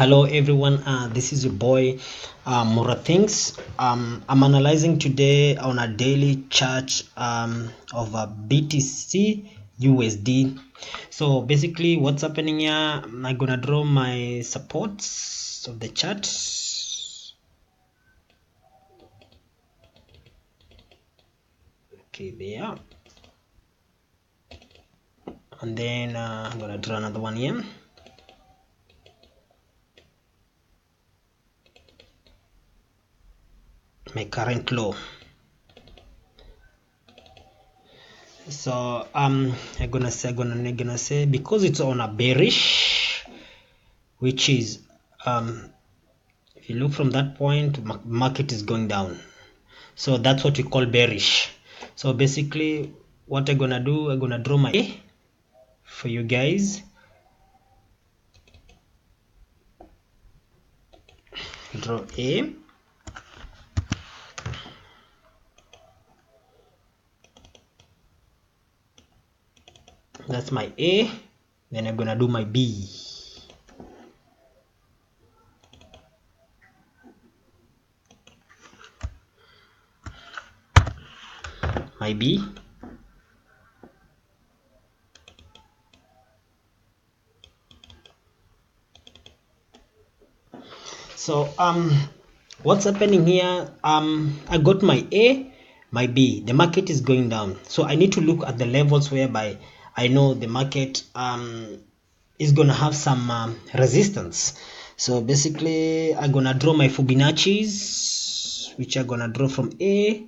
Hello everyone, this is your boy murathings. I'm analyzing today on a daily chart of a BTC USD. So basically what's happening here, I'm gonna draw my supports of the chart. Okay, there, and then I'm gonna draw another one here. My current low. So I'm gonna say because it's on a bearish, which is if you look from that point, market is going down, so that's what we call bearish. So basically what I'm gonna do, I'm gonna draw my A for you guys. Draw A. That's my A. Then I'm gonna do my B. My B. So what's happening here, I got my A, my B. The market is going down, so I need to look at the levels whereby I know the market is gonna have some resistance. So basically I'm gonna draw my Fibonacci's, which I'm gonna draw from A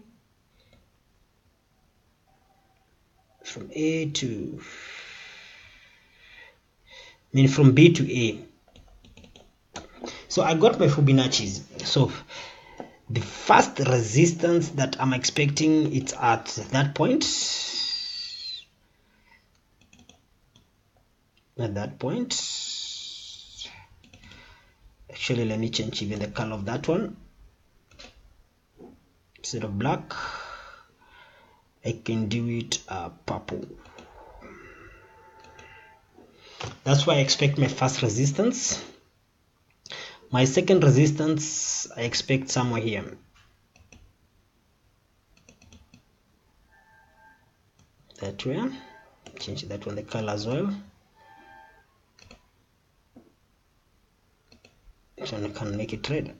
to from B to A. So I got my Fibonacci's. So the first resistance that I'm expecting, it's at that point. At that point, actually let me change even the color of that one. Instead of black, I can do it purple. That's why I expect my first resistance. My second resistance, I expect somewhere here. That way. Change that one, the color as well. So I can make it red.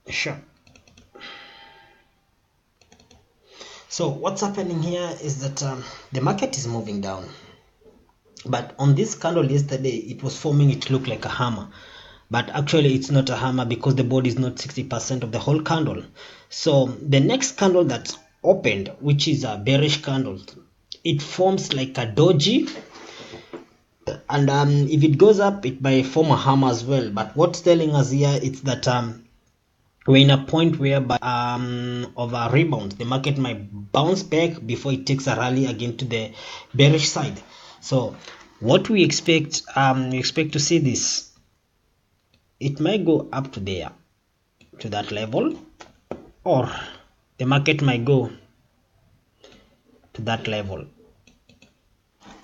Sure. So what's happening here is that the market is moving down. But on this candle yesterday, it was forming, it looked like a hammer. But actually it's not a hammer because the body is not 60% of the whole candle. So the next candle that opened, which is a bearish candle, it forms like a doji, and if it goes up, it may form a hammer as well. But what's telling us here, it's that we're in a point whereby of a rebound, the market might bounce back before it takes a rally again to the bearish side. So what we expect to see this, it might go up to there, to that level, or the market might go to that level.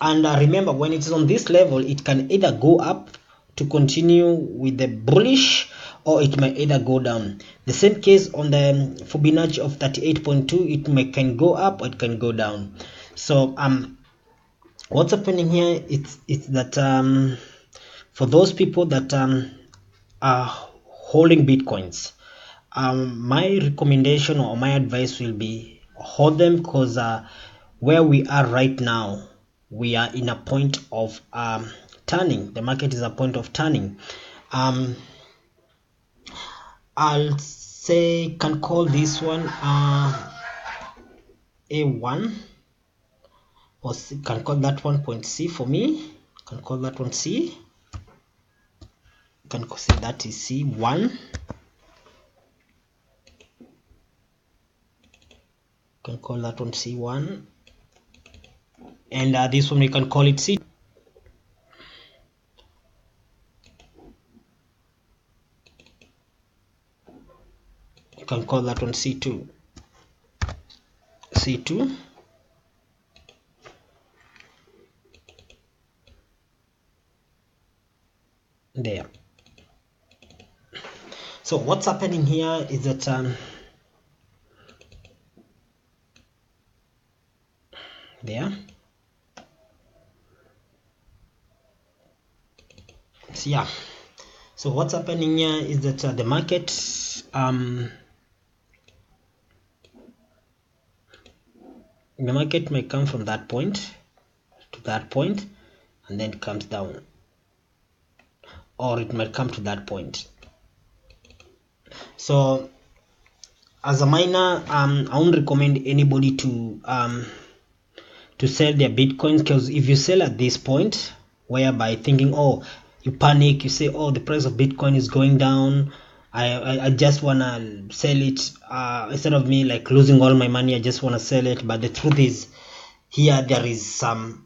And remember, when it's on this level, it can either go up to continue with the bullish, or it might either go down. The same case on the Fibonacci of 38.2, it can go up or it can go down. So what's happening here, it's that for those people that are holding bitcoins, my recommendation or my advice will be hold them, because where we are right now, we are in a point of turning. The market is a point of turning. I'll say, can call this one A1, or C, can call that one point C for me. Can call that one C. Can say that is C1. Can call that one C1, and this one we can call it C. You can call that one C2. C2. there. So what's happening here is that there. So yeah, so what's happening here is that the market might come from that point to that point and then it comes down, or it might come to that point. So as a miner, I won't recommend anybody to sell their bitcoins, because if you sell at this point, whereby thinking, oh, you panic, you say, oh, the price of bitcoin is going down, I just want to sell it, instead of me like losing all my money, I just want to sell it. But the truth is, here there is some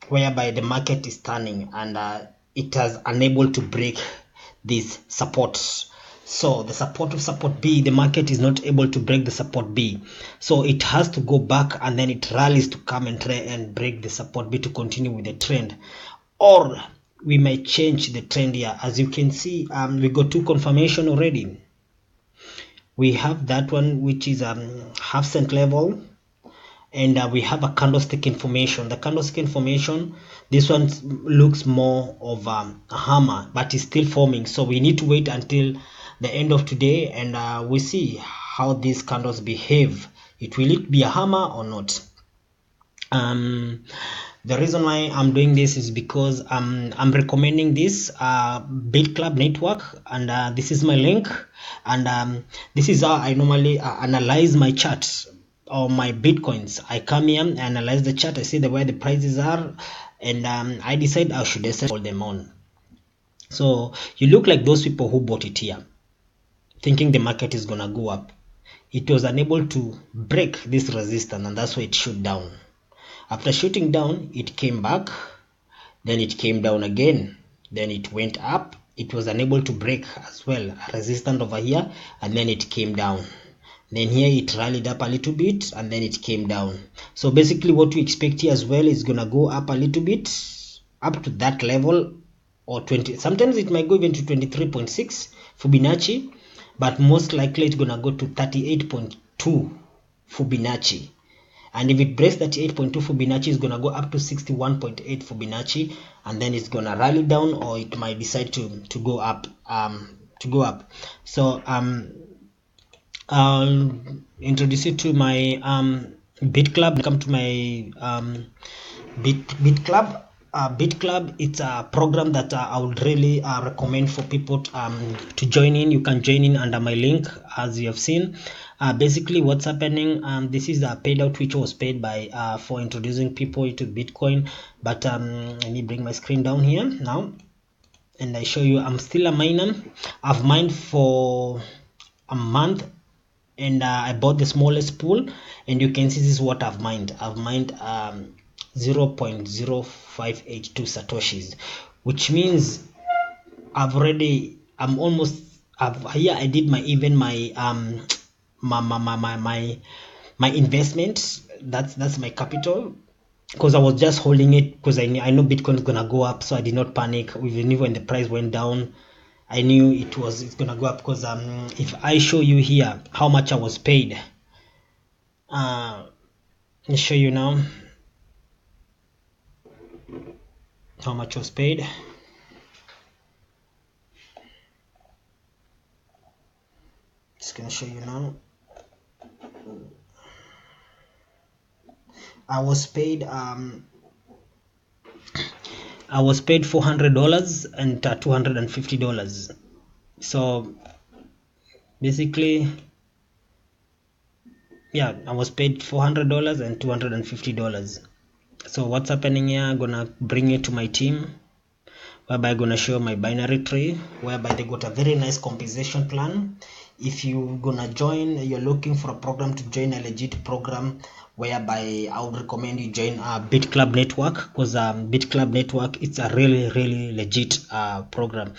whereby the market is turning and it has unable to break this support. So the support B, the market is not able to break the support B, so it has to go back and then it rallies to come and try and break the support B to continue with the trend, or we might change the trend here. As you can see, we got two confirmation already. We have that one, which is half cent level, and we have a candlestick information. The candlestick information, this one looks more of a hammer, but it's still forming, so we need to wait until the end of today, and we see how these candles behave. Will it be a hammer or not? The reason why I'm doing this is because I'm recommending this Bitclub Network, and this is my link, and this is how I normally analyze my charts or my bitcoins. I come here, analyze the chart, I see where the prices are, and I decide I should sell them on. So you look like those people who bought it here thinking the market is gonna go up. It was unable to break this resistance, and that's why it shoot down. After shooting down, it came back, then it came down again, then it went up. It was unable to break as well a resistance over here, and then it came down. Then here it rallied up a little bit and then it came down. So basically what we expect here as well is gonna go up a little bit up to that level, or 20, sometimes it might go even to 23.6 Fibonacci, but most likely it's gonna go to 38.2 Fibonacci. And if it breaks 38.2 Fibonacci, it's gonna go up to 61.8 Fibonacci, and then it's gonna rally down, or it might decide to go up. So I'll introduce you to my Bitclub. Come to my Bitclub. Bitclub, it's a program that I would really recommend for people to join in. You can join in under my link, as you have seen. Basically what's happening, this is a paid out which was paid by for introducing people to Bitcoin. But let me bring my screen down here now and I show you I'm still a miner. I've mined for a month, and I bought the smallest pool, and you can see this is what I've mined. 0.0582 satoshis, which means I'm almost here. I did my my investment. That's my capital, because I was just holding it because I know Bitcoin is gonna go up, so I did not panic. Even when the price went down, I knew it's gonna go up, because if I show you here how much I was paid, let me show you now how much was paid. Just gonna show you now. I was paid $400 and $250. So basically, yeah, I was paid $400 and $250. So what's happening here, I'm gonna bring it to my team, whereby I'm gonna show my binary tree, whereby they got a very nice compensation plan. If you're gonna join, you're looking for a program to join, a legit program, whereby I would recommend you join Bitclub Network, because Bitclub Network, it's a really legit program.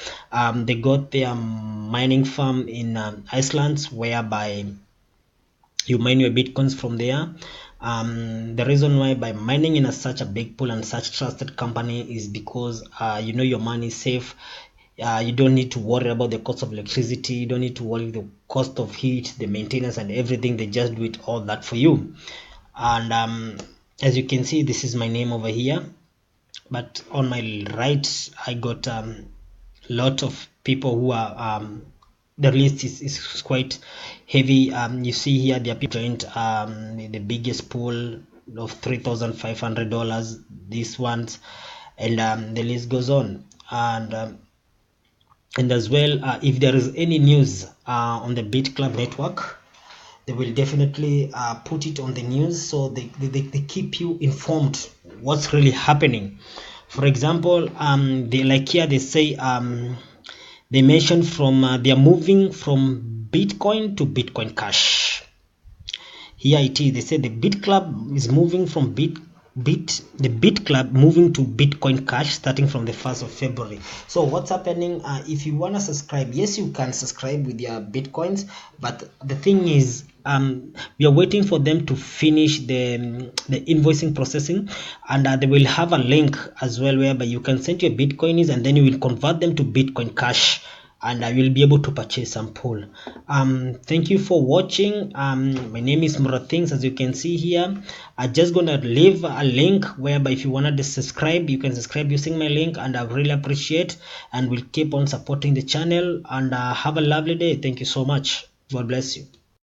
They got their mining farm in Iceland, whereby you mine your bitcoins from there. The reason why by mining in such a big pool and such trusted company is because you know your money is safe. You don't need to worry about the cost of electricity. You don't need to worry the cost of heat, the maintenance, and everything. They just do it all that for you. And as you can see, this is my name over here. But on my right, I got lot of people who are the list is quite heavy. You see here there are people joined the biggest pool of $3,500, these ones, and the list goes on. And as well, if there is any news on the Bitclub network, they will definitely put it on the news, so they keep you informed what's really happening. For example, they, like here they say, they mention from they are moving from Bitcoin to Bitcoin Cash. Here it is. They say the Bit Club is moving from the Bit Club moving to Bitcoin Cash starting from the 1st of February. So what's happening? If you wanna subscribe, yes, you can subscribe with your Bitcoins, but the thing is, we are waiting for them to finish the invoicing processing, and they will have a link as well whereby you can send your Bitcoins and then you will convert them to Bitcoin Cash, and I will be able to purchase some pool. Thank you for watching. My name is murathings, as you can see here. I'm just gonna leave a link whereby if you wanna subscribe, you can subscribe using my link, and I really appreciate, and will keep on supporting the channel. And have a lovely day. Thank you so much. God bless you.